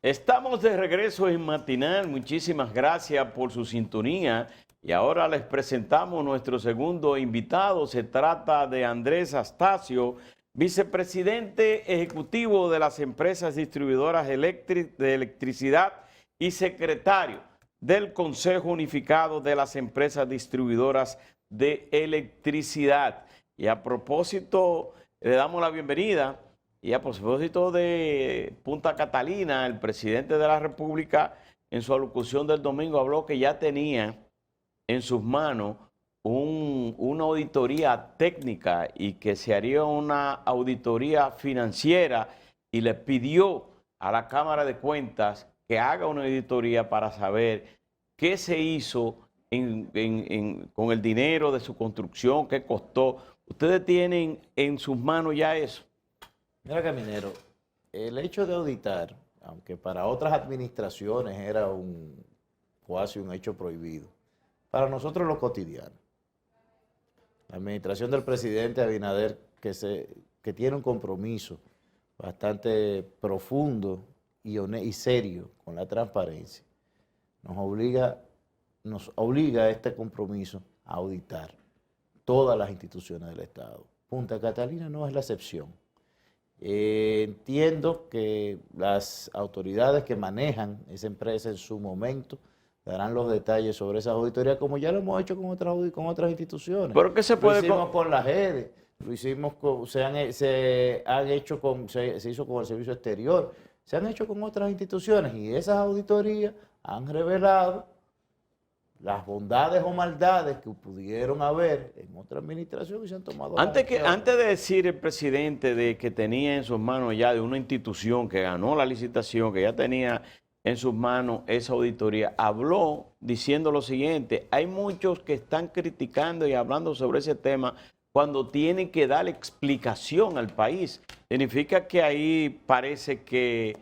Estamos de regreso en Matinal. Muchísimas gracias por su sintonía. Y ahora les presentamos nuestro segundo invitado. Se trata de Andrés Astacio, vicepresidente ejecutivo de las empresas distribuidoras de electricidad y secretario del Consejo Unificado de las Empresas Distribuidoras de Electricidad. Y a propósito, le damos la bienvenida. Y a propósito de Punta Catalina, el presidente de la República en su alocución del domingo habló que ya tenía en sus manos una auditoría técnica y que se haría una auditoría financiera y le pidió a la Cámara de Cuentas que haga una auditoría para saber qué se hizo con el dinero de su construcción, qué costó. ¿Ustedes tienen en sus manos ya eso? Mira, Caminero, el hecho de auditar, aunque para otras administraciones era casi un hecho prohibido, para nosotros es lo cotidiano. La administración del presidente Abinader, que tiene un compromiso bastante profundo y serio con la transparencia, nos obliga a este compromiso a auditar todas las instituciones del Estado. Punta Catalina no es la excepción. Entiendo que las autoridades que manejan esa empresa en su momento darán los detalles sobre esas auditorías, como ya lo hemos hecho con otras instituciones. ¿Pero qué se puede? Lo hicimos con la GEDE, lo hicimos se hizo con el Servicio Exterior, se han hecho con otras instituciones y esas auditorías han revelado las bondades o maldades que pudieron haber en otra administración y se han tomado. Antes de decir el presidente de que tenía en sus manos ya de una institución que ganó la licitación, que ya tenía en sus manos esa auditoría, habló diciendo lo siguiente: hay muchos que están criticando y hablando sobre ese tema cuando tienen que dar explicación al país. Significa que ahí parece que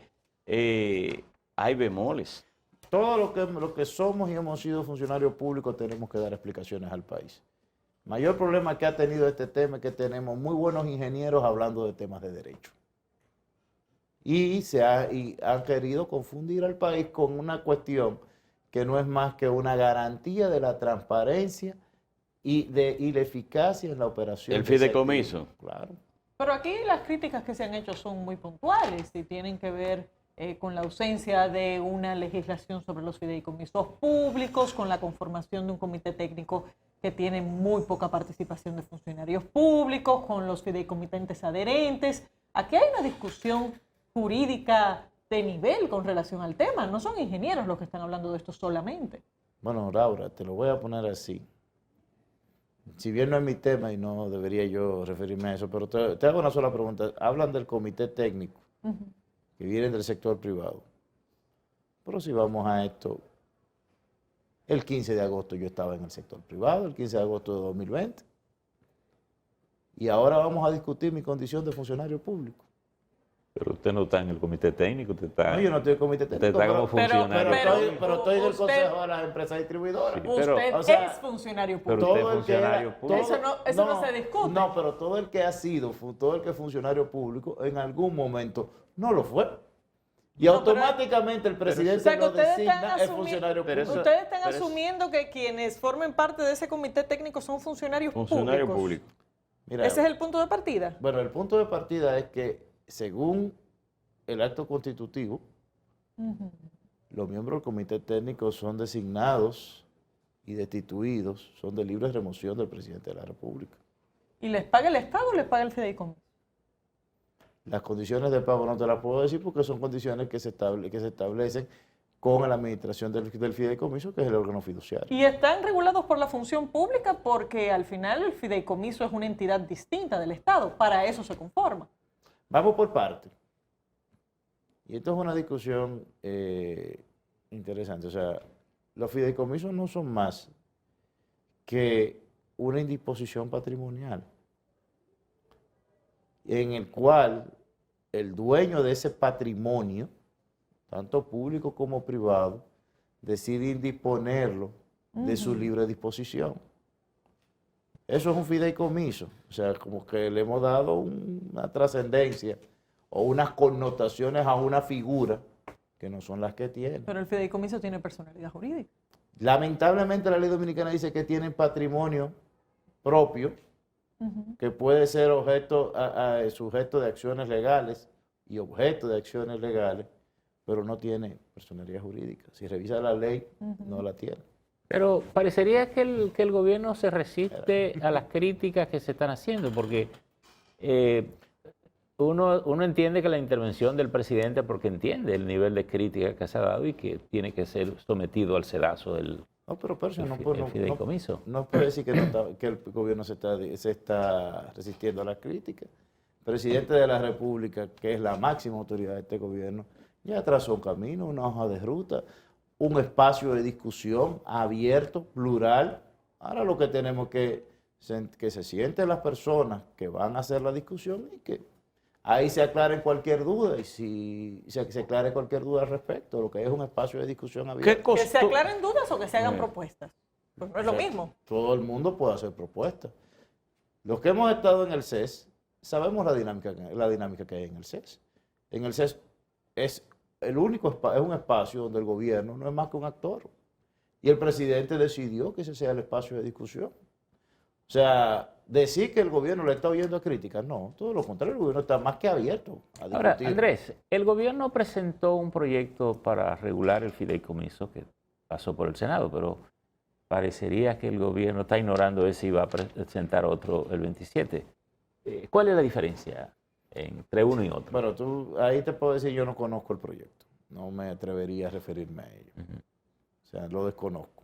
hay bemoles. Todos los que somos y hemos sido funcionarios públicos tenemos que dar explicaciones al país. El mayor problema que ha tenido este tema es que tenemos muy buenos ingenieros hablando de temas de derecho. Y han querido confundir al país con una cuestión que no es más que una garantía de la transparencia y la eficacia en la operación. El fideicomiso. Claro. Pero aquí las críticas que se han hecho son muy puntuales y tienen que ver con la ausencia de una legislación sobre los fideicomisos públicos, con la conformación de un comité técnico que tiene muy poca participación de funcionarios públicos, con los fideicomitentes adherentes. Aquí hay una discusión jurídica de nivel con relación al tema. No son ingenieros los que están hablando de esto solamente. Bueno, Laura, te lo voy a poner así. Si bien no es mi tema y no debería yo referirme a eso, pero te hago una sola pregunta. Hablan del comité técnico. Que vienen del sector privado. Pero si vamos a esto, el 15 de agosto yo estaba en el sector privado, el 15 de agosto de 2020, y ahora vamos a discutir mi condición de funcionario público. Pero usted no está en el comité técnico, usted está... No, yo no estoy en el comité técnico. Usted está como funcionario. Pero estoy en el consejo de las empresas distribuidoras. Sí, Usted es funcionario público. Pero usted es funcionario público. Eso no se discute. No, pero todo el que es funcionario público, en algún momento no lo fue. Y automáticamente el presidente lo designa es funcionario público. Ustedes están asumiendo que quienes formen parte de ese comité técnico son funcionarios públicos. Mira, ¿ese es el punto de partida? Bueno, el punto de partida es que, según el acto constitutivo, los miembros del comité técnico son designados y destituidos, son de libre remoción del presidente de la República. ¿Y les paga el Estado o les paga el fideicomiso? Las condiciones de pago no te las puedo decir porque son condiciones que se establecen con la administración del fideicomiso, que es el órgano fiduciario. Y están regulados por la función pública porque al final el fideicomiso es una entidad distinta del Estado. Para eso se conforma. Vamos por partes. Y esto es una discusión interesante. O sea, los fideicomisos no son más que una indisposición patrimonial en el cual el dueño de ese patrimonio, tanto público como privado, decide indisponerlo de su libre disposición. Eso es un fideicomiso, o sea, como que le hemos dado una trascendencia o unas connotaciones a una figura que no son las que tienen. Pero el fideicomiso tiene personalidad jurídica. Lamentablemente la ley dominicana dice que tienen patrimonio propio, que puede ser sujeto de acciones legales y objeto de acciones legales, pero no tiene personalidad jurídica. Si revisa la ley, no la tiene. Pero parecería que el gobierno se resiste a las críticas que se están haciendo, porque uno entiende que la intervención del presidente, porque entiende el nivel de crítica que se ha dado y que tiene que ser sometido al sedazo del pero Percio, fideicomiso. no puede decir que el gobierno se está resistiendo a las críticas. El presidente de la República, que es la máxima autoridad de este gobierno, ya trazó un camino, una hoja de ruta, un espacio de discusión abierto, plural. Ahora lo que tenemos que se sienten las personas que van a hacer la discusión y que ahí se aclare cualquier duda, y si se aclare cualquier duda al respecto, lo que es un espacio de discusión abierto. ¿Que se aclaren dudas o que se hagan propuestas? Pues no es lo mismo. Todo el mundo puede hacer propuestas. Los que hemos estado en el CES, sabemos la dinámica que hay en el CES. En el CES es un espacio donde el gobierno no es más que un actor. Y el presidente decidió que ese sea el espacio de discusión. O sea, decir que el gobierno le está oyendo críticas, no, todo lo contrario, el gobierno está más que abierto a discutir. Ahora, Andrés, el gobierno presentó un proyecto para regular el fideicomiso que pasó por el Senado, pero parecería que el gobierno está ignorando ese y va a presentar otro el 27. ¿Cuál es la diferencia entre uno y otro? Bueno, ahí te puedo decir, yo no conozco el proyecto, no me atrevería a referirme a ello. O sea, lo desconozco.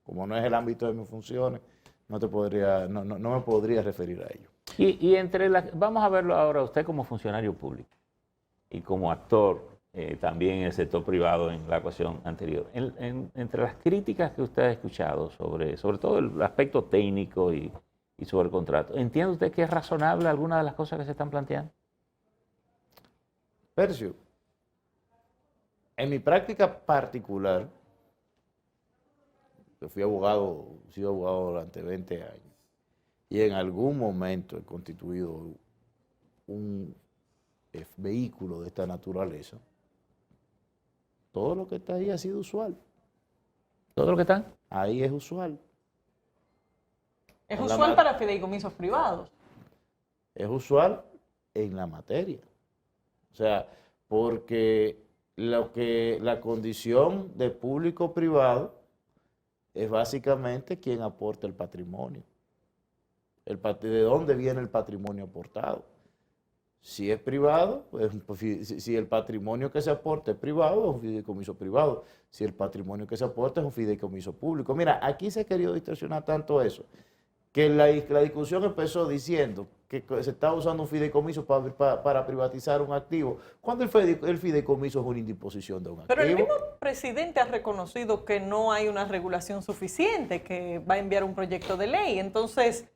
Como no es el ámbito de mis funciones, no me podría referir a ello. Y vamos a verlo ahora usted como funcionario público y como actor también en el sector privado en la ocasión anterior. Entre las críticas que usted ha escuchado sobre todo el aspecto técnico y sobre el contrato, ¿entiende usted que es razonable alguna de las cosas que se están planteando? Percio, en mi práctica particular, yo he sido abogado durante 20 años y en algún momento he constituido un vehículo de esta naturaleza. Todo lo que está ahí ha sido usual. ¿Todo lo que está? Ahí es usual. Es usual para fideicomisos privados. Es usual en la materia. O sea, porque la condición de público-privado es básicamente quien aporta el patrimonio. ¿De dónde viene el patrimonio aportado? Si es privado, pues, si el patrimonio que se aporta es privado, es un fideicomiso privado. Si el patrimonio que se aporta es un fideicomiso público. Mira, aquí se ha querido distorsionar tanto eso, que la discusión empezó diciendo que se estaba usando un fideicomiso para privatizar un activo, cuando el fideicomiso es una indisposición de un activo. Pero el mismo presidente ha reconocido que no hay una regulación suficiente, que va a enviar un proyecto de ley. Entonces,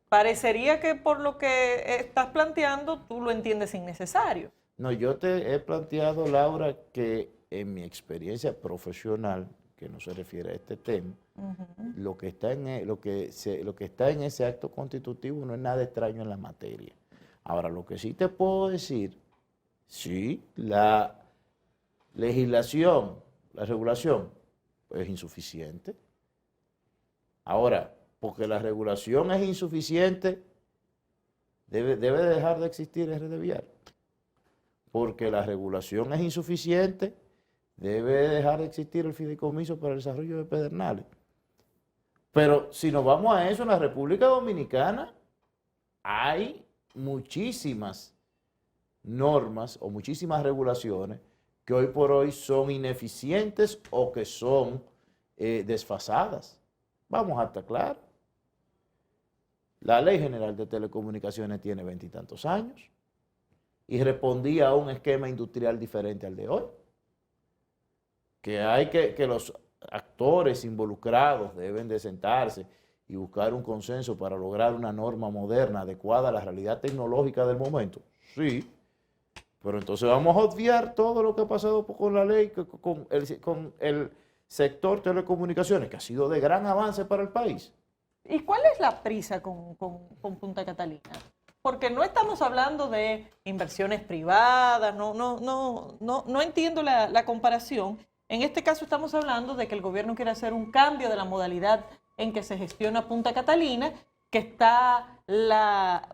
parecería que por lo que estás planteando, tú lo entiendes innecesario. No, yo te he planteado, Laura, que en mi experiencia profesional, que no se refiere a este tema, lo que está en ese acto constitutivo no es nada extraño en la materia. Ahora, lo que sí te puedo decir, sí, la legislación, la regulación, es insuficiente. Ahora, porque la regulación es insuficiente, debe dejar de existir RDVial. Porque la regulación es insuficiente, debe dejar de existir el fideicomiso para el desarrollo de Pedernales. Pero si nos vamos a eso, en la República Dominicana hay muchísimas normas o muchísimas regulaciones que hoy por hoy son ineficientes o que son desfasadas. Vamos a estar claros. La Ley General de Telecomunicaciones tiene 20 y tantos años y respondía a un esquema industrial diferente al de hoy. Que los actores involucrados deben de sentarse y buscar un consenso para lograr una norma moderna adecuada a la realidad tecnológica del momento. Sí, pero entonces vamos a obviar todo lo que ha pasado con la ley, con el sector telecomunicaciones, que ha sido de gran avance para el país. ¿Y cuál es la prisa con Punta Catalina? Porque no estamos hablando de inversiones privadas, no entiendo la comparación. En este caso estamos hablando de que el gobierno quiere hacer un cambio de la modalidad en que se gestiona Punta Catalina, que está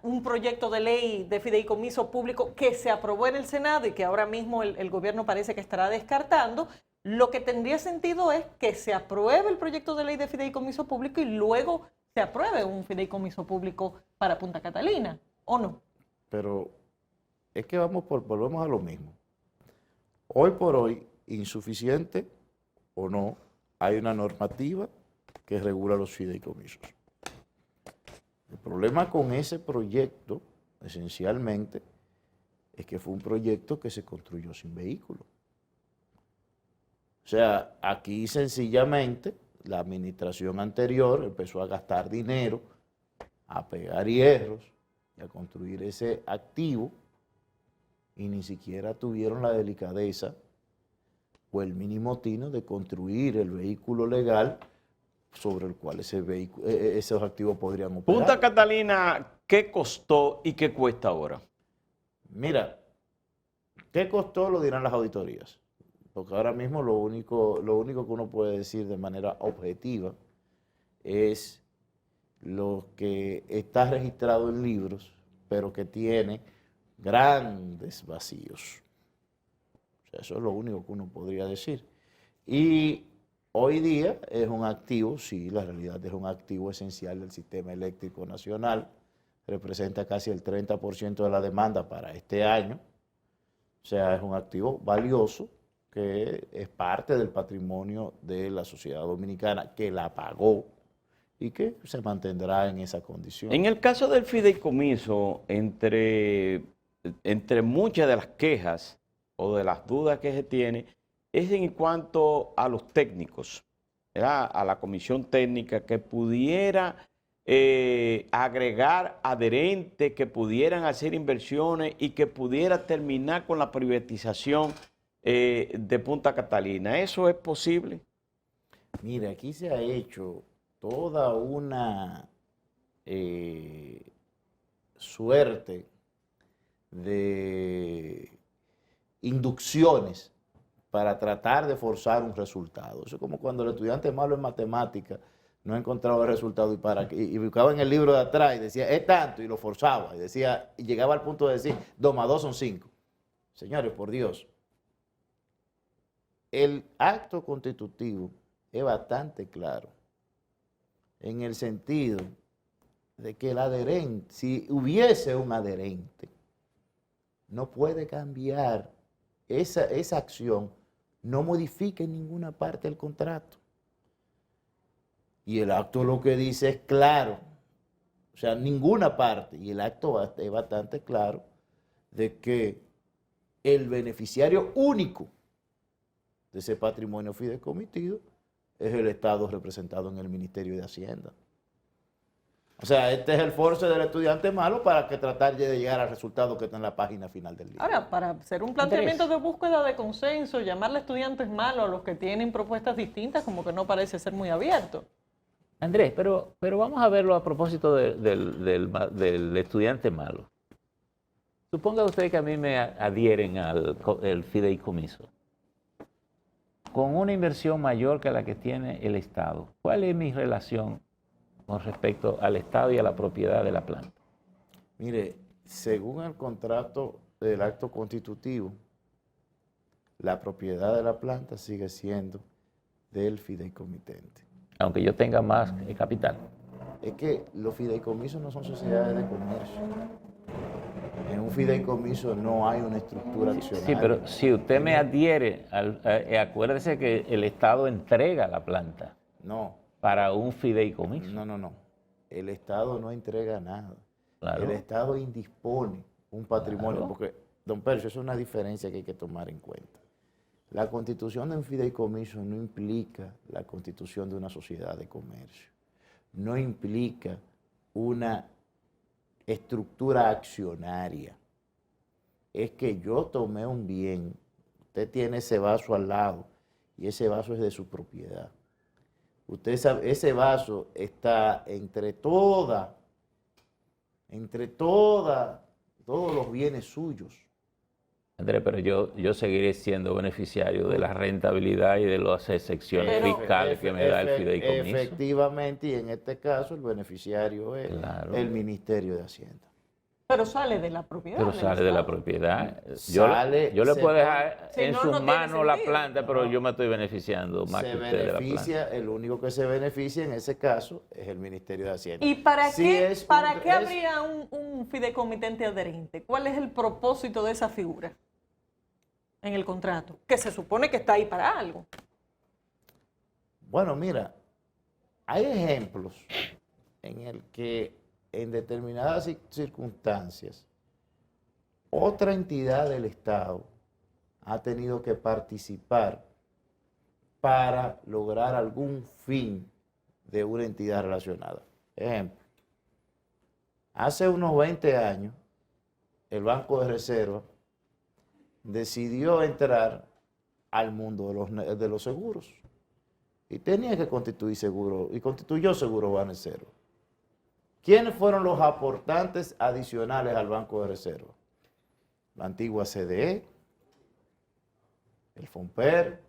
un proyecto de ley de fideicomiso público que se aprobó en el Senado y que ahora mismo el gobierno parece que estará descartando. Lo que tendría sentido es que se apruebe el proyecto de ley de fideicomiso público y luego se apruebe un fideicomiso público para Punta Catalina, ¿o no? Pero es que volvemos a lo mismo. Hoy por hoy, insuficiente o no, hay una normativa que regula los fideicomisos. El problema con ese proyecto, esencialmente, es que fue un proyecto que se construyó sin vehículo. O sea, aquí sencillamente la administración anterior empezó a gastar dinero, a pegar hierros y a construir ese activo y ni siquiera tuvieron la delicadeza o el mínimo tino de construir el vehículo legal sobre el cual esos activos podrían operar. Punta Catalina, ¿qué costó y qué cuesta ahora? Mira, ¿qué costó? Lo dirán las auditorías. Porque ahora mismo lo único que uno puede decir de manera objetiva es lo que está registrado en libros, pero que tiene grandes vacíos. O sea, eso es lo único que uno podría decir. Y hoy día es un activo, sí, la realidad es un activo esencial del sistema eléctrico nacional, representa casi el 30% de la demanda para este año, o sea, es un activo valioso que es parte del patrimonio de la sociedad dominicana, que la pagó y que se mantendrá en esa condición. En el caso del fideicomiso, entre muchas de las quejas o de las dudas que se tiene, es en cuanto a los técnicos, ¿verdad? A la comisión técnica que pudiera agregar adherentes, que pudieran hacer inversiones y que pudiera terminar con la privatización de Punta Catalina. ¿Eso es posible? Mira, aquí se ha hecho toda una suerte de inducciones para tratar de forzar un resultado. Eso es como cuando el estudiante malo en matemática no encontraba el resultado y buscaba en el libro de atrás y decía, es tanto, y lo forzaba, y llegaba al punto de decir, 2 más 2 son 5. Señores, por Dios, el acto constitutivo es bastante claro en el sentido de que el adherente, si hubiese un adherente, no puede cambiar esa acción, no modifica en ninguna parte el contrato. Y el acto lo que dice es claro, o sea, ninguna parte, y el acto es bastante claro, de que el beneficiario único de ese patrimonio fideicomitido es el Estado representado en el Ministerio de Hacienda. O sea, este es el force del estudiante malo para que tratar de llegar al resultado que está en la página final del libro. Ahora, para hacer un planteamiento de búsqueda de consenso, llamarle estudiantes malos a los que tienen propuestas distintas, como que no parece ser muy abierto. Andrés, pero vamos a verlo a propósito del estudiante malo. Suponga usted que a mí me adhieren al fideicomiso con una inversión mayor que la que tiene el Estado. ¿Cuál es mi relación con respecto al Estado y a la propiedad de la planta? Mire, según el contrato del acto constitutivo, la propiedad de la planta sigue siendo del fideicomitente. Aunque yo tenga más capital. Es que los fideicomisos no son sociedades de comercio. En un fideicomiso no hay una estructura accionaria. Sí, pero si usted me adhiere, acuérdese que el Estado entrega la planta. No. Para un fideicomiso. No. El Estado no entrega nada. Claro. El Estado indispone un patrimonio, Claro. porque, don Percio, es una diferencia que hay que tomar en cuenta. La constitución de un fideicomiso no implica la constitución de una sociedad de comercio. No implica una estructura accionaria. Es que yo tomé un bien, usted tiene ese vaso al lado y ese vaso es de su propiedad. Usted sabe, ese vaso está entre todas entre todos los bienes suyos. Andrés, pero yo seguiré siendo beneficiario de la rentabilidad y de las excepciones Pero- fiscales que me da el fideicomiso. Efectivamente, y en este caso el beneficiario es Claro. el Ministerio de Hacienda. Pero sale de la propiedad. Pero del sale de la Estado. propiedad. Sale, Yo le se puedo pone- dejar Si en no, sus no tiene manos la sentido. planta, pero yo me estoy beneficiando más Se que usted de la planta. beneficia, el único que se beneficia en ese caso es el Ministerio de Hacienda. ¿Y para Si qué, es para un- qué es- habría un fideicomitente adherente? ¿Cuál es el propósito de esa figura en el contrato? Que se supone que está ahí para algo. Bueno, mira, hay ejemplos en el que en determinadas circunstancias otra entidad del Estado ha tenido que participar para lograr algún fin de una entidad relacionada. Ejemplo, hace unos 20 años, el Banco de Reserva decidió entrar al mundo de los seguros y tenía que constituir seguro, y constituyó Seguro Banreserva. ¿Quiénes fueron los aportantes adicionales al Banco de Reserva? La antigua CDE, el FONPER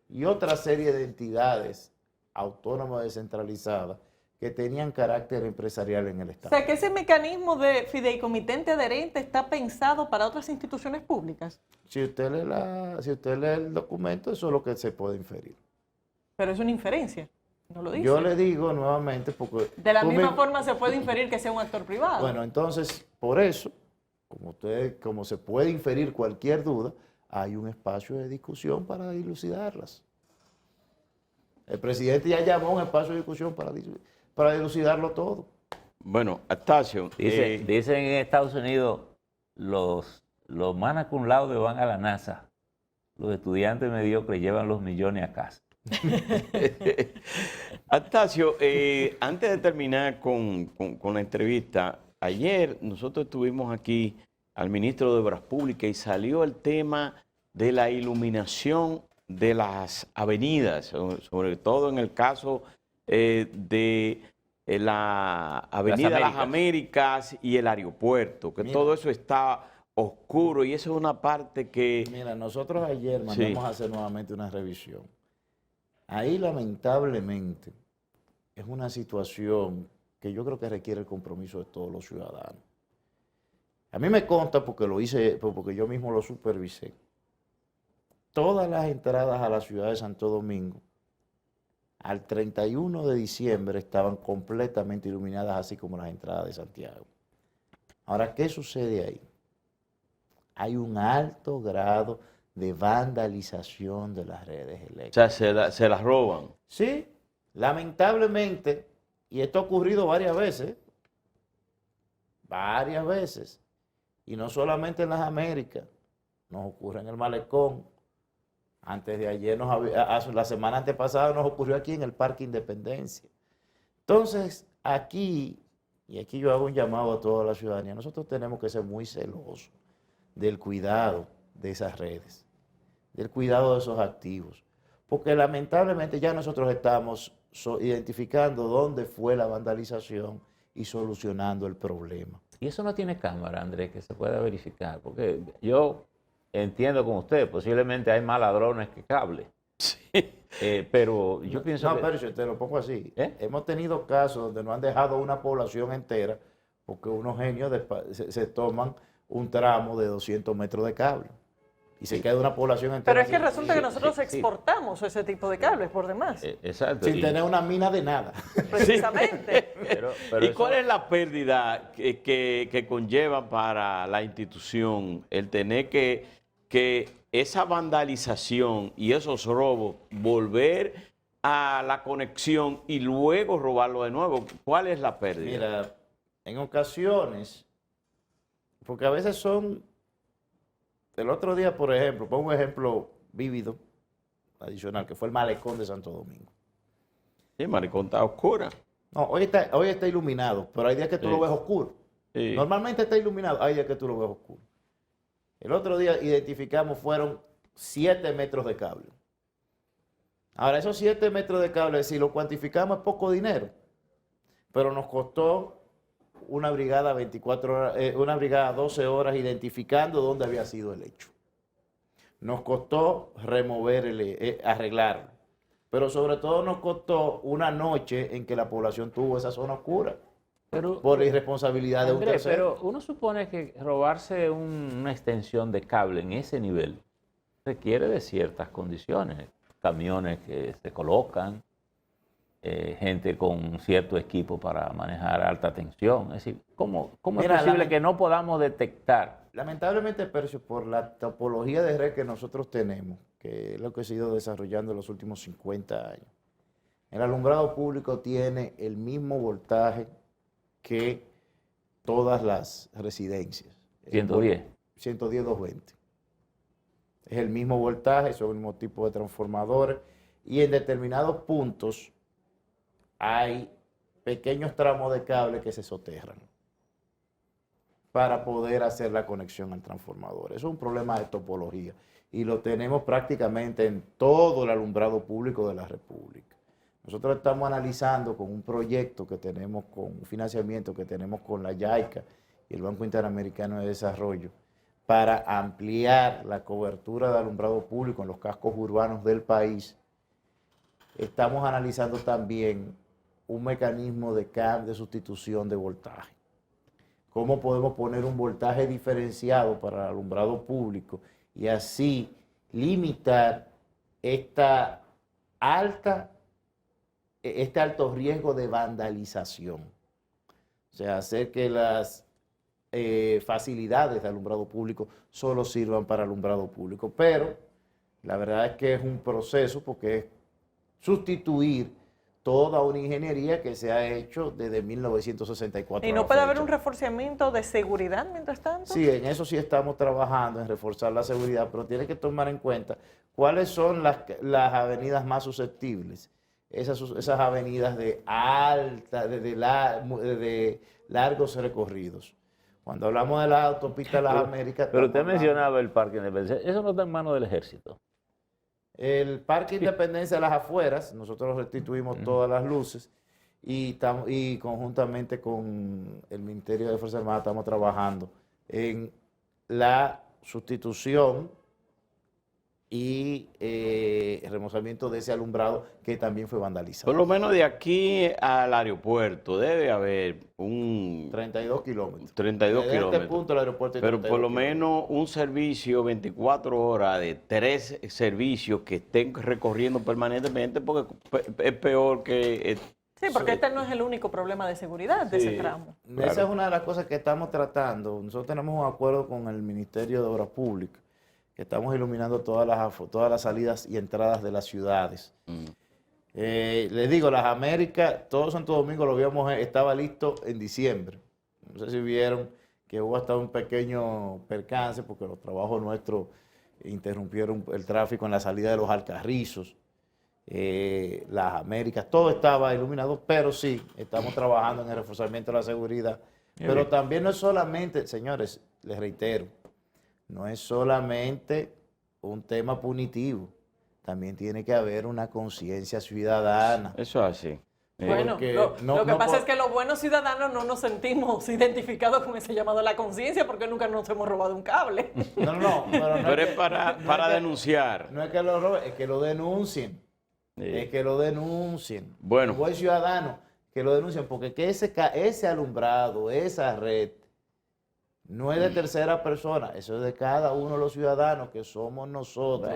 y otra serie de entidades autónomas descentralizadas que tenían carácter empresarial en el O Estado. sea, que ese mecanismo de fideicomitente adherente está pensado para otras instituciones públicas. Si usted lee el documento, eso es lo que se puede inferir. Pero es una inferencia. No lo dice. Yo le digo nuevamente, porque... De la tú misma me- forma se puede inferir que sea un actor privado. Bueno, entonces, por eso, como se puede inferir cualquier duda, hay un espacio de discusión para dilucidarlas. El presidente ya llamó a un espacio de discusión para dilucidarlo todo. Bueno, Astacio, Dicen en Estados Unidos, los magna cum laude van a la NASA. Los estudiantes mediocres llevan los millones a casa. Astacio, antes de terminar con la entrevista, ayer nosotros tuvimos aquí al ministro de Obras Públicas y salió el tema de la iluminación de las avenidas, sobre todo en el caso de la Avenida Las Américas y el aeropuerto, que Mira. todo eso está oscuro y eso es una parte que... Mira, nosotros ayer Sí. mandamos a hacer nuevamente una revisión. Ahí, lamentablemente, es una situación que yo creo que requiere el compromiso de todos los ciudadanos. A mí me consta, porque lo hice, porque yo mismo lo supervisé, todas las entradas a la ciudad de Santo Domingo, al 31 de diciembre estaban completamente iluminadas, así como las entradas de Santiago. Ahora, ¿qué sucede ahí? Hay un alto grado de vandalización de las redes O eléctricas. sea, se las roban. Sí, lamentablemente, y esto ha ocurrido varias veces, y no solamente en las Américas, nos ocurre en el Malecón. Antes de ayer, la semana antepasada nos ocurrió aquí en el Parque Independencia. Entonces, aquí yo hago un llamado a toda la ciudadanía, nosotros tenemos que ser muy celosos del cuidado de esas redes, del cuidado de esos activos, porque lamentablemente ya nosotros estamos identificando dónde fue la vandalización y solucionando el problema. Y eso no tiene cámara, Andrés, que se pueda verificar, porque yo entiendo con usted, posiblemente hay más ladrones que cables. Pero yo pienso No, que... pero si te lo pongo así, ¿Eh? hemos tenido casos donde no han dejado una población entera porque unos genios se toman un tramo de 200 metros de cable y se queda una población entera Pero es que sin- resulta que sin- nosotros sí. exportamos ese tipo de cables por demás. Exacto. sin tener una mina de nada. Precisamente. Pero ¿Y eso- cuál es la pérdida que conlleva para la institución el tener que esa vandalización y esos robos volver a la conexión y luego robarlo de nuevo? ¿Cuál es la pérdida? Mira, en ocasiones, porque a veces son, el otro día, por ejemplo, pongo un ejemplo vívido, adicional, que fue el Malecón de Santo Domingo. Sí, Maricón está oscura. No, hoy está iluminado, pero hay días que tú Sí. lo ves oscuro. Sí. Normalmente está iluminado, hay días que tú lo ves oscuro. El otro día identificamos, fueron 7 metros de cable. Ahora, esos 7 metros de cable, si lo cuantificamos, es poco dinero, pero nos costó una brigada 24 horas, una brigada 12 horas identificando dónde había sido el hecho. Nos costó arreglarlo, pero sobre todo nos costó una noche en que la población tuvo esa zona oscura por la irresponsabilidad de un Andrés, tercero. pero uno supone que robarse una extensión de cable en ese nivel requiere de ciertas condiciones, camiones que se colocan, gente con cierto equipo para manejar alta tensión. Es decir, ¿cómo es posible que no podamos detectar? Lamentablemente, Percio, por la topología de red que nosotros tenemos, que es lo que se ha ido desarrollando en los últimos 50 años, el alumbrado público tiene el mismo voltaje que todas las residencias. 110. 110-220. Es el mismo voltaje, son el mismo tipo de transformadores y en determinados puntos hay pequeños tramos de cable que se soterran para poder hacer la conexión al transformador. Eso es un problema de topología y lo tenemos prácticamente en todo el alumbrado público de la República. Nosotros estamos analizando con un proyecto que tenemos, con un financiamiento que tenemos con la JICA y el Banco Interamericano de Desarrollo, para ampliar la cobertura de alumbrado público en los cascos urbanos del país. Estamos analizando también un mecanismo de sustitución de voltaje. Cómo podemos poner un voltaje diferenciado para el alumbrado público y así limitar este alto riesgo de vandalización. O sea, hacer que las facilidades de alumbrado público solo sirvan para alumbrado público. Pero la verdad es que es un proceso porque es sustituir toda una ingeniería que se ha hecho desde 1964. ¿Y no puede haber un reforzamiento de seguridad mientras tanto? Sí, en eso sí estamos trabajando, en reforzar la seguridad, pero tiene que tomar en cuenta cuáles son las avenidas más susceptibles. Esas avenidas de largos recorridos. Cuando hablamos de la autopista de las Américas... Pero usted mencionaba el Parque Independencia. Eso no está en manos del Ejército. El Parque Independencia de las afueras, nosotros restituimos todas las luces y conjuntamente con el Ministerio de Fuerzas Armadas estamos trabajando en la sustitución y remozamiento de ese alumbrado que también fue vandalizado. Por lo menos de aquí al aeropuerto debe haber un... 32 kilómetros. 32 Desde kilómetros. este punto el aeropuerto. Pero por lo menos un servicio 24 horas de 3 servicios que estén recorriendo permanentemente, porque es peor que... Sí, porque este no es el único problema de seguridad de ese tramo. Esa es una de las cosas que estamos tratando. Nosotros tenemos un acuerdo con el Ministerio de Obras Públicas, que estamos iluminando todas las salidas y entradas de las ciudades. Les digo, las Américas, todo Santo Domingo estaba listo en diciembre. No sé si vieron que hubo hasta un pequeño percance porque los trabajos nuestros interrumpieron el tráfico en la salida de los Alcarrizos. Las Américas, todo estaba iluminado, pero sí, estamos trabajando en el reforzamiento de la seguridad. Pero también no es solamente, señores, les reitero, no es solamente un tema punitivo, también tiene que haber una conciencia ciudadana. Eso es así. Bueno, lo que pasa es que los buenos ciudadanos no nos sentimos identificados con ese llamado a la conciencia porque nunca nos hemos robado un cable. No, pero es para denunciar. No es que lo roben, es que lo denuncien. Sí. Es que lo denuncien. Bueno. Buen ciudadano, que lo denuncien, porque que ese alumbrado, esa red, no es de tercera persona, eso es de cada uno de los ciudadanos, que somos nosotros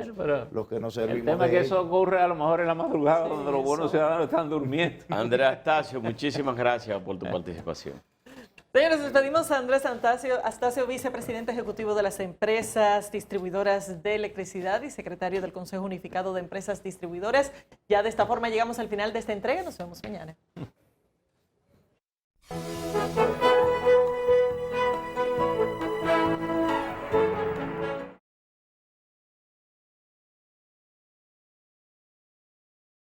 los que nos servimos. El tema es que eso ocurre a lo mejor en la madrugada, donde los buenos ciudadanos están durmiendo. Andrés Astacio, muchísimas gracias por tu participación. Señores, despedimos a Andrés Astacio, vicepresidente ejecutivo de las empresas distribuidoras de electricidad y secretario del Consejo Unificado de Empresas Distribuidoras. Ya de esta forma llegamos al final de esta entrega. Nos vemos mañana.